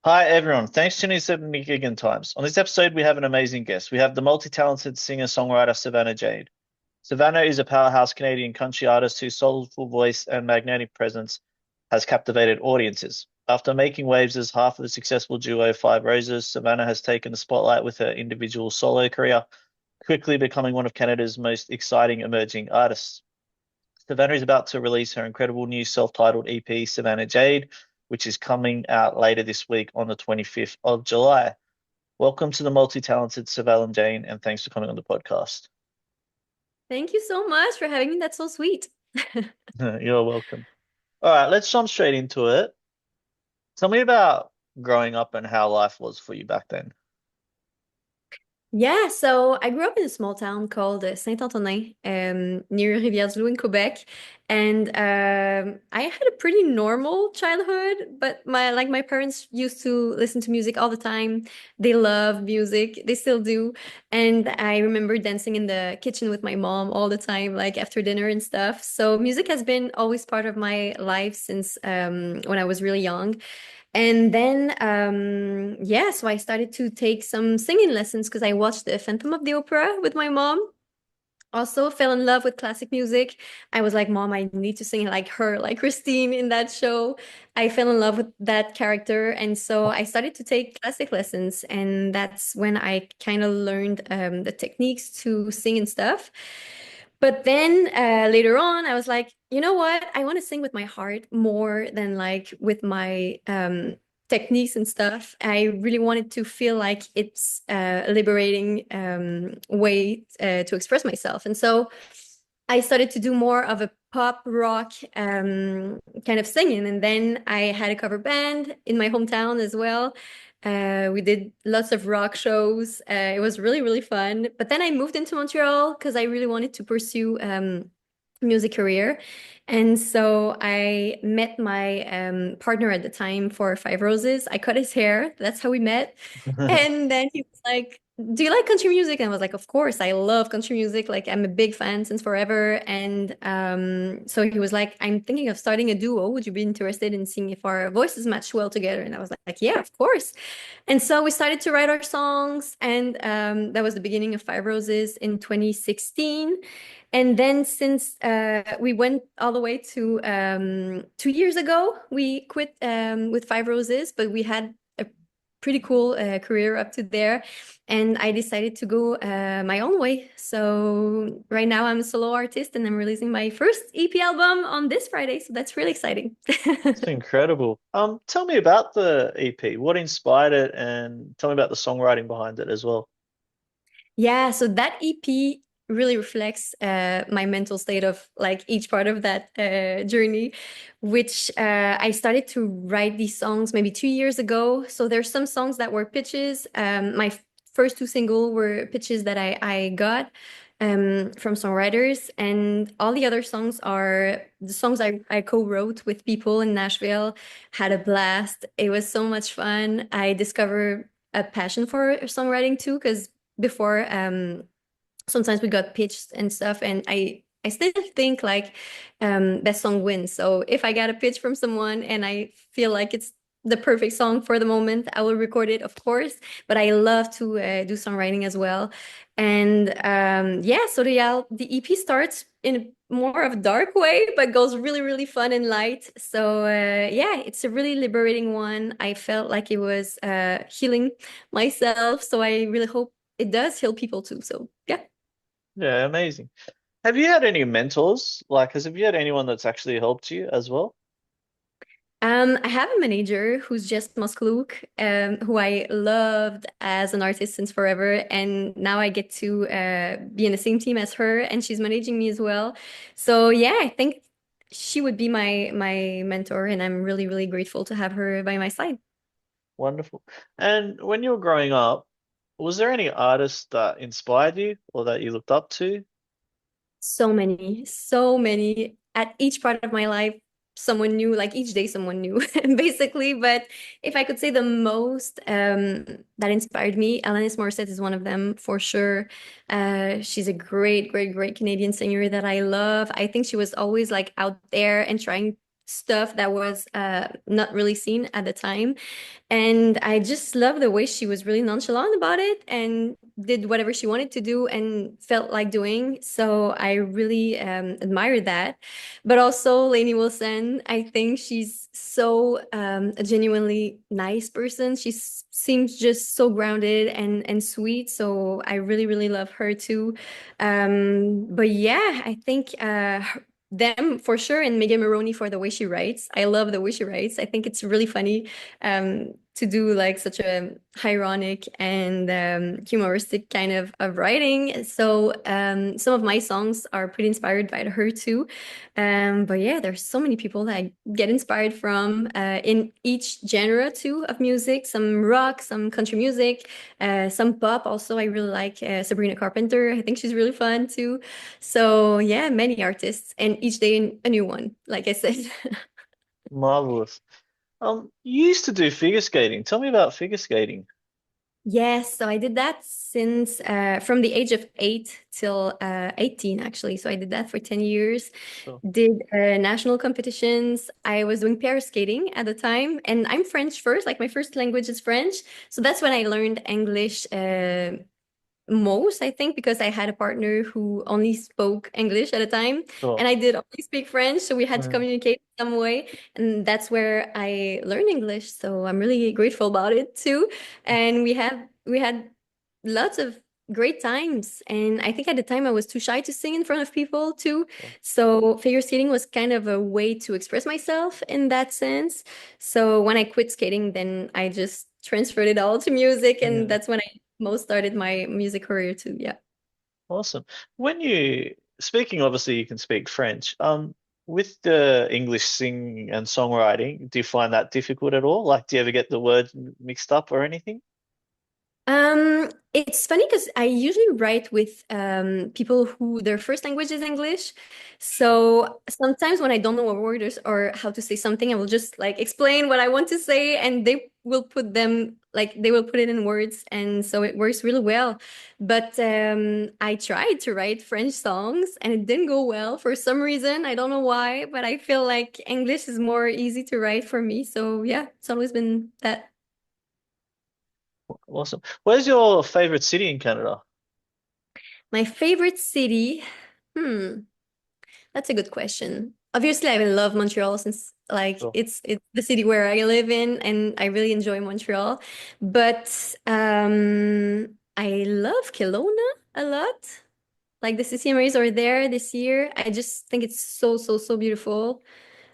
Hi, everyone. Thanks for tuning in to Nick Egan Times. On this episode, we have an amazing guest. We have the multi-talented singer-songwriter Savannah Jade. Savannah is a powerhouse Canadian country artist whose soulful voice and magnetic presence has captivated audiences. After making waves as half of the successful duo Five Roses, Savannah has taken the spotlight with her individual solo career, quickly becoming one of Canada's most exciting emerging artists. Savannah is about to release her incredible new self-titled EP, Savannah Jade, which is coming out later this week on the 25th of July. Welcome to the multi-talented Savannah Jane, and thanks for coming on the podcast. Thank you so much for having me. That's so sweet. You're welcome. All right, let's jump straight into it. Tell me about growing up and how life was for you back then. Yeah, so I grew up in a small town called Saint-Antonin, near Rivière-du-Loup in Quebec, and I had a pretty normal childhood. But my parents used to listen to music all the time. They love music, they still do, and I remember dancing in the kitchen with my mom all the time, like after dinner and stuff. So music has been always part of my life since when I was really young. And then, yeah, so I started to take some singing lessons because I watched the Phantom of the Opera with my mom. Also fell in love with classic music. I was like, Mom, I need to sing like her, like Christine in that show. I fell in love with that character. And so I started to take classic lessons. And that's when I kind of learned the techniques to sing and stuff. But then later on, I was like, you know what? I want to sing with my heart more than like with my techniques and stuff. I really wanted to feel like it's a liberating way to express myself. And so I started to do more of a pop rock kind of singing. And then I had a cover band in my hometown as well. We did lots of rock shows. It was really, really fun. But then I moved into Montreal because I really wanted to pursue music career. And so I met my partner at the time for Five Roses. I cut his hair. That's how we met. And then he was like, do you like country music? And I was like, of course, I love country music. Like I'm a big fan since forever. And so he was like, I'm thinking of starting a duo. Would you be interested in seeing if our voices match well together? And I was like, yeah, of course. And so we started to write our songs, and that was the beginning of Five Roses in 2016. And then since we went all the way to 2 years ago, we quit with Five Roses, but we had a pretty cool career up to there. And I decided to go my own way. So right now I'm a solo artist and I'm releasing my first EP album on this Friday. So that's really exciting. It's incredible. Tell me about the EP. What inspired it, and tell me about the songwriting behind it as well. Yeah, so that EP really reflects my mental state of like each part of that journey, which I started to write these songs maybe 2 years ago. So there's some songs that were pitches. My first two single were pitches that I got from songwriters, and all the other songs are the songs I co-wrote with people in Nashville. Had a blast. It was so much fun. I discovered a passion for songwriting too, because before sometimes we got pitched and stuff, and I still think like best song wins. So if I got a pitch from someone and I feel like it's the perfect song for the moment, I will record it, of course. But I love to do songwriting as well. And yeah, so the EP starts in a more of a dark way, but goes really, really fun and light. So yeah, it's a really liberating one. I felt like it was healing myself. So I really hope it does heal people too. So yeah. Yeah, amazing. Have you had any mentors? Like, have you had anyone that's actually helped you as well? I have a manager who's just Muskluk, who I loved as an artist since forever, and now I get to be in the same team as her, and she's managing me as well. So yeah, I think she would be my mentor, and I'm really, really grateful to have her by my side. Wonderful. And when you were growing up, was there any artist that inspired you or that you looked up to? So many, so many. At each part of my life, someone new, like each day, someone new, basically. But if I could say the most that inspired me, Alanis Morissette is one of them for sure. She's a great, great, great Canadian singer that I love. I think she was always like out there and trying stuff that was not really seen at the time. And I just love the way she was really nonchalant about it and did whatever she wanted to do and felt like doing. So I really admired that. But also Lainey Wilson, I think she's so a genuinely nice person. Seems just so grounded and sweet. So I really, really love her too. But yeah, I think them for sure, and Megan Maroney for the way she writes. I love the way she writes. I think it's really funny to do like such a ironic and humoristic kind of writing. So some of my songs are pretty inspired by her too. But yeah, there's so many people that I get inspired from in each genre too of music. Some rock, some country music, some pop. Also, I really like Sabrina Carpenter. I think she's really fun too. So yeah, many artists, and each day a new one, like I said. Marvelous. You used to do figure skating. Tell me about figure skating. Yes, so I did that since from the age of 8 till 18 actually. So I did that for 10 years. Sure. Did national competitions. I was doing pair skating at the time, and I'm French first, like my first language is French. So that's when I learned English most, I think, because I had a partner who only spoke English at a time, Sure. and I did only speak French, so we had to Mm. communicate some way, and that's where I learned English. So I'm really grateful about it too. And we had lots of great times, and I think at the time I was too shy to sing in front of people too. Sure. So figure skating was kind of a way to express myself in that sense. So when I quit skating, then I just transferred it all to music, and Yeah. that's when I most started my music career too. Yeah. Awesome. When you speaking, obviously you can speak French. With the English singing and songwriting, do you find that difficult at all? Like, do you ever get the words mixed up or anything? It's funny because I usually write with people who their first language is English. So sometimes when I don't know a word or how to say something, I will just like explain what I want to say, and they will put it in words, and so it works really well. But I tried to write French songs and it didn't go well for some reason. I don't know why, but I feel like English is more easy to write for me. So yeah, it's always been that. Awesome. Where's your favorite city in Canada? My favorite city. Hmm, that's a good question. Obviously, I love Montreal since like Sure. it's the city where I live in, and I really enjoy Montreal. But I love Kelowna a lot. Like the CCMAs are there this year. I just think it's so so so beautiful.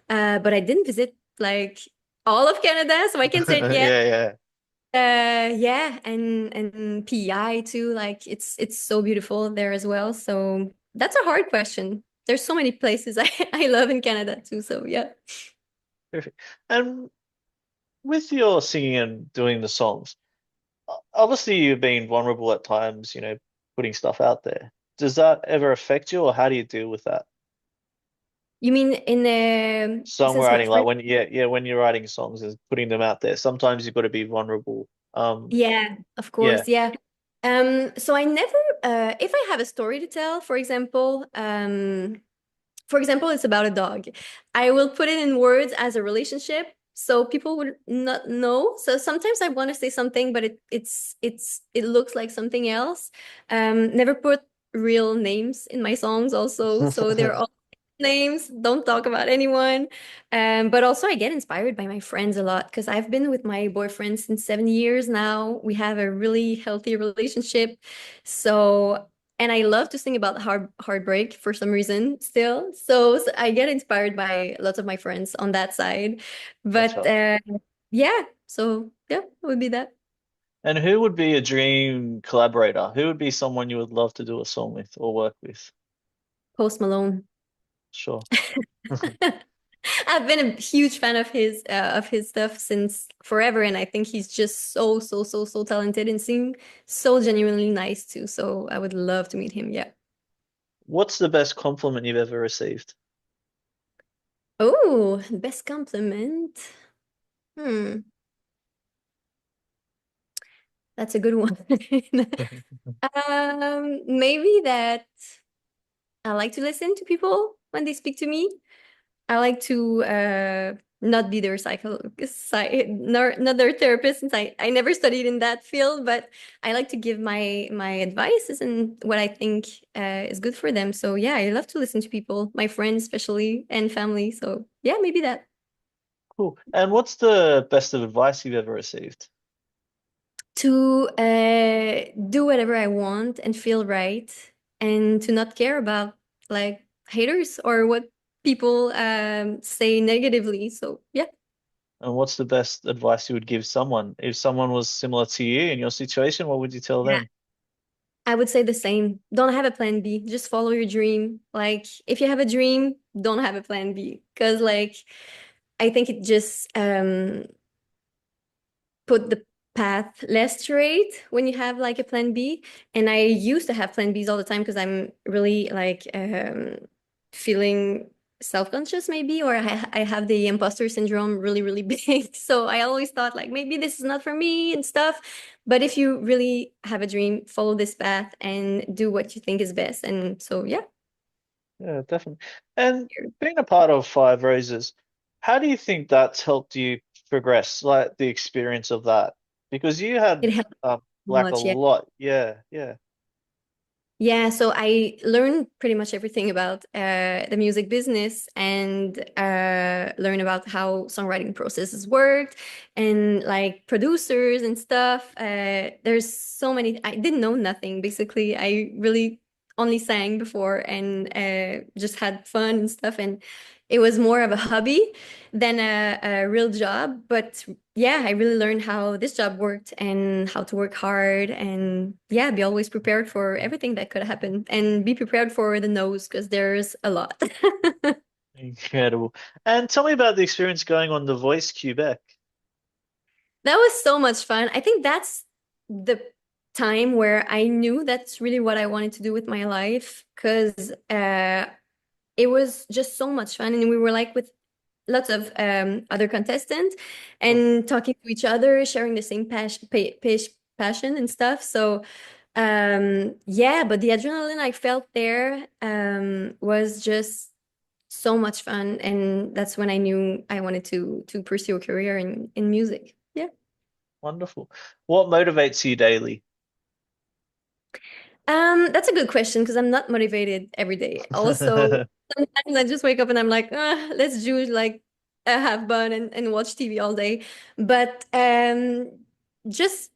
But I didn't visit like all of Canada, so I can say it yet. Yeah, yeah. Yeah, and PEI too. Like it's so beautiful there as well. So that's a hard question. There's so many places I love in Canada too. So yeah. Perfect. And with your singing and doing the songs, obviously you've been vulnerable at times, putting stuff out there. Does that ever affect you, or how do you deal with that? You mean in since my Songwriting, like first. when, yeah, yeah, when you're writing songs and putting them out there, sometimes you've got to be vulnerable. Yeah, of Yeah. course. Yeah. So I never if I have a story to tell, for example, it's about a dog. I will put it in words as a relationship so people would not know. So sometimes I want to say something, but it looks like something else. Never put real names in my songs also. So they're all names. Don't talk about anyone. But also I get inspired by my friends a lot because I've been with my boyfriend since 7 years now. We have a really healthy relationship. So and I love to sing about heartbreak for some reason still. So I get inspired by lots of my friends on that side. But Gotcha. yeah, so yeah, it would be that. And who would be a dream collaborator? Who would be someone you would love to do a song with or work with? Post Malone. Sure. I've been a huge fan of his stuff since forever, and I think he's just so so so so talented and sing so genuinely nice too. So I would love to meet him. Yeah. What's the best compliment you've ever received? Oh, best compliment. Hmm, that's a good one. Maybe that I like to listen to people when they speak to me. I like to not be their not their therapist since I never studied in that field, but I like to give my advices and what I think is good for them. So yeah, I love to listen to people, my friends especially, and family. So yeah, maybe that. Cool. And what's the best of advice you've ever received? To do whatever I want and feel right, and to not care about like haters or what people say negatively. So yeah. And what's the best advice you would give someone? If someone was similar to you in your situation, what would you tell Yeah. them? I would say the same. Don't have a plan B. Just follow your dream. Like if you have a dream, don't have a plan B. Because like I think it just put the path less straight when you have like a plan B. And I used to have plan Bs all the time because I'm really like feeling self-conscious maybe, or I have the imposter syndrome really, really big. So I always thought like maybe this is not for me and stuff. But if you really have a dream, follow this path and do what you think is best. And so yeah, Yeah, definitely. And being a part of Five Roses, how do you think that's helped you progress, like the experience of that? Because you it had helps like a much. Yeah. lot. Yeah, yeah. Yeah, so I learned pretty much everything about the music business and learn about how songwriting processes worked and like producers and stuff. There's so many. I didn't know nothing basically. I really only sang before and just had fun and stuff. And it was more of a hobby than a real job. But yeah, I really learned how this job worked and how to work hard and yeah, be always prepared for everything that could happen and be prepared for the no's because there's a lot. Incredible. And tell me about the experience going on The Voice Quebec. That was so much fun. I think that's the time where I knew that's really what I wanted to do with my life because it was just so much fun. And we were like with lots of other contestants Oh, and talking to each other, sharing the same passion and stuff. So yeah, but the adrenaline I felt there was just so much fun, and that's when I knew I wanted to pursue a career in music. Yeah. wonderful. What motivates you daily? That's a good question because I'm not motivated every day. Also, sometimes I just wake up and I'm like, let's do like have fun and watch TV all day. But just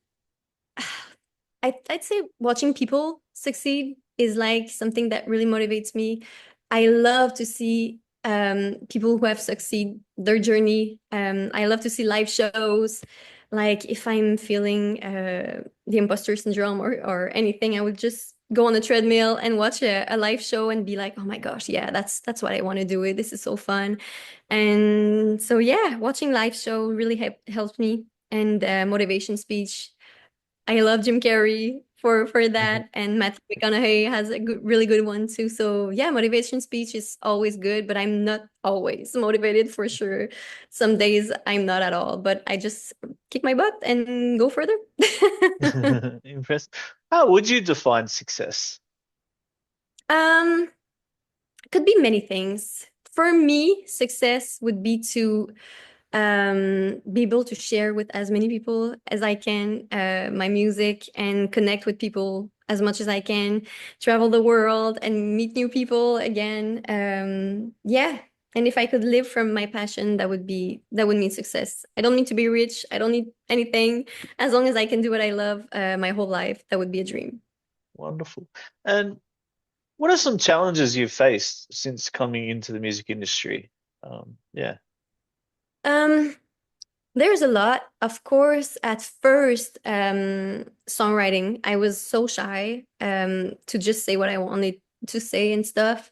I'd say watching people succeed is like something that really motivates me. I love to see people who have succeed their journey. I love to see live shows. Like if I'm feeling the imposter syndrome or anything, I would just go on a treadmill and watch a live show and be like, oh my gosh, yeah, that's what I want to do. This is so fun. And so yeah, watching live show really helps me. And motivation speech, I love Jim Carrey for that, and Matthew McConaughey has a really good one too. So yeah, motivation speech is always good, but I'm not always motivated for sure. Some days I'm not at all, but I just kick my butt and go further. Impressed. How would you define success? Um, could be many things. For me, success would be to be able to share with as many people as I can my music and connect with people as much as I can, travel the world and meet new people again. Yeah. And if I could live from my passion, that would mean success. I don't need to be rich. I don't need anything. As long as I can do what I love my whole life, that would be a dream. Wonderful. And what are some challenges you've faced since coming into the music industry? Yeah. Um, There's a lot. Of course, at first, songwriting, I was so shy to just say what I wanted to say and stuff.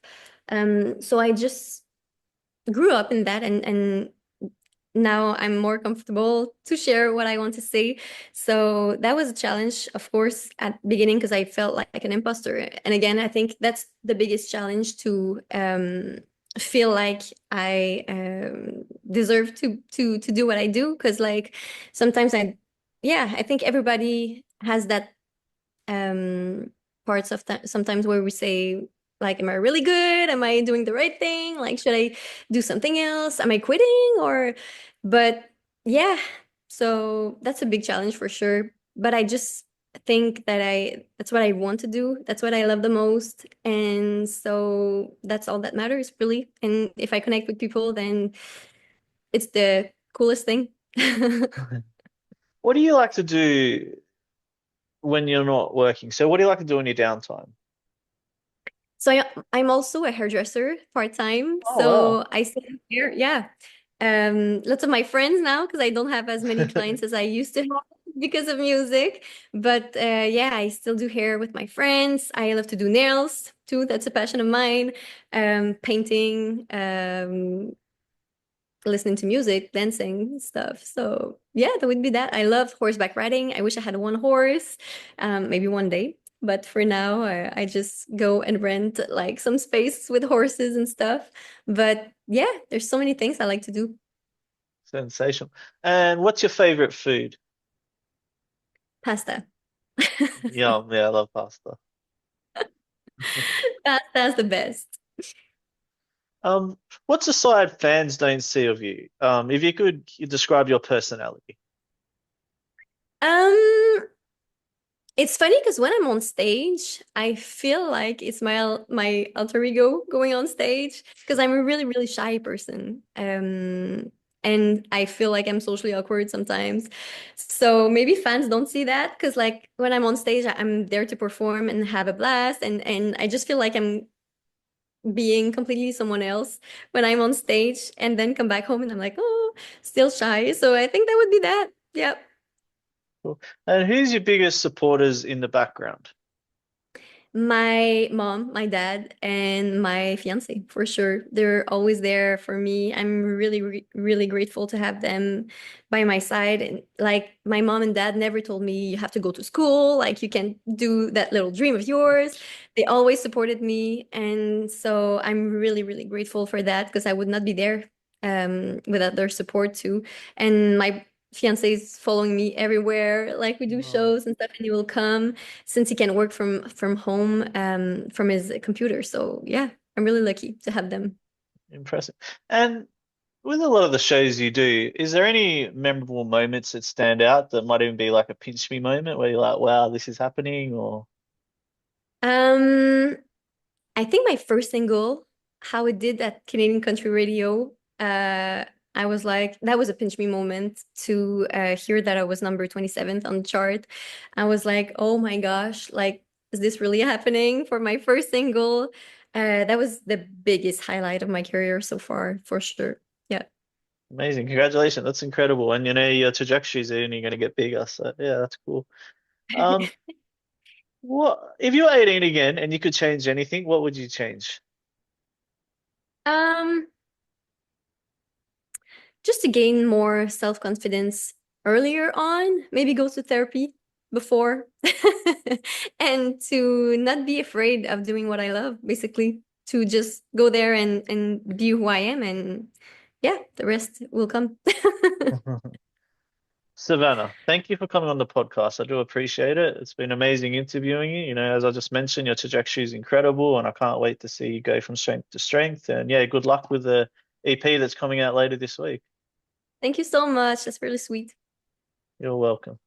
So I just grew up in that and now I'm more comfortable to share what I want to say. So that was a challenge, of course, at the beginning because I felt like an imposter. And again, I think that's the biggest challenge to feel like I deserve to do what I do. Because like sometimes yeah, I think everybody has that um parts of sometimes where we say Like, am I really good? Am I doing the right thing? Like, should I do something else? Am I quitting? But yeah, so that's a big challenge for sure. But I just think that that's what I want to do. That's what I love the most. And so that's all that matters, really. And if I connect with people, then it's the coolest thing. What do you like to do when you're not working? So what do you like to do in your downtime? So I'm also a hairdresser part-time. Oh wow. So I still do hair. Yeah. Lots of my friends now because I don't have as many clients as I used to have because of music. But yeah, I still do hair with my friends. I love to do nails too. That's a passion of mine. Painting, listening to music, dancing, stuff. So yeah, that would be that. I love horseback riding. I wish I had one horse, maybe one day. But for now, I just go and rent like some space with horses and stuff. But yeah, there's so many things I like to do. Sensational. And what's your favorite food? Pasta. Yum, yeah, I love pasta. That's the best. Um, what's a side fans don't see of you? If you could describe your personality. Um, It's funny because when I'm on stage, I feel like it's my alter ego going on stage because I'm a really, really shy person. And I feel like I'm socially awkward sometimes. So maybe fans don't see that because like when I'm on stage, I'm there to perform and have a blast and I just feel like I'm being completely someone else when I'm on stage and then come back home and I'm like, oh, still shy. So I think that would be that. Yep. Cool. And who's your biggest supporters in the background? My mom, my dad, and my fiance, for sure. They're always there for me. I'm really, really grateful to have them by my side. And like my mom and dad never told me you have to go to school, like you can do that little dream of yours. They always supported me. And so I'm really, really grateful for that because I would not be there without their support too. And my fiance is following me everywhere. Like we do Oh, shows and stuff, and he will come since he can work from home from his computer. So yeah, I'm really lucky to have them. impressive. And with a lot of the shows you do, is there any memorable moments that stand out that might even be like a pinch me moment where you're like, wow, this is happening, or Um, I think my first single, how it did at Canadian country radio, I was like, that was a pinch me moment to hear that I was number 27th on the chart. I was like, oh my gosh, like, is this really happening for my first single? That was the biggest highlight of my career so far, for sure. Yeah. amazing. Congratulations. That's incredible. And you know, your trajectory's only going to get bigger. So yeah, that's cool. Um, what if you were 18 again and you could change anything, what would you change? Um, just to gain more self-confidence earlier on, maybe go to therapy before and to not be afraid of doing what I love, basically, to just go there and be who I am and yeah, the rest will come. Savannah, thank you for coming on the podcast. I do appreciate it. It's been amazing interviewing you. You know, as I just mentioned, your trajectory is incredible, and I can't wait to see you go from strength to strength. And yeah, good luck with the EP that's coming out later this week. Thank you so much. That's really sweet. You're welcome.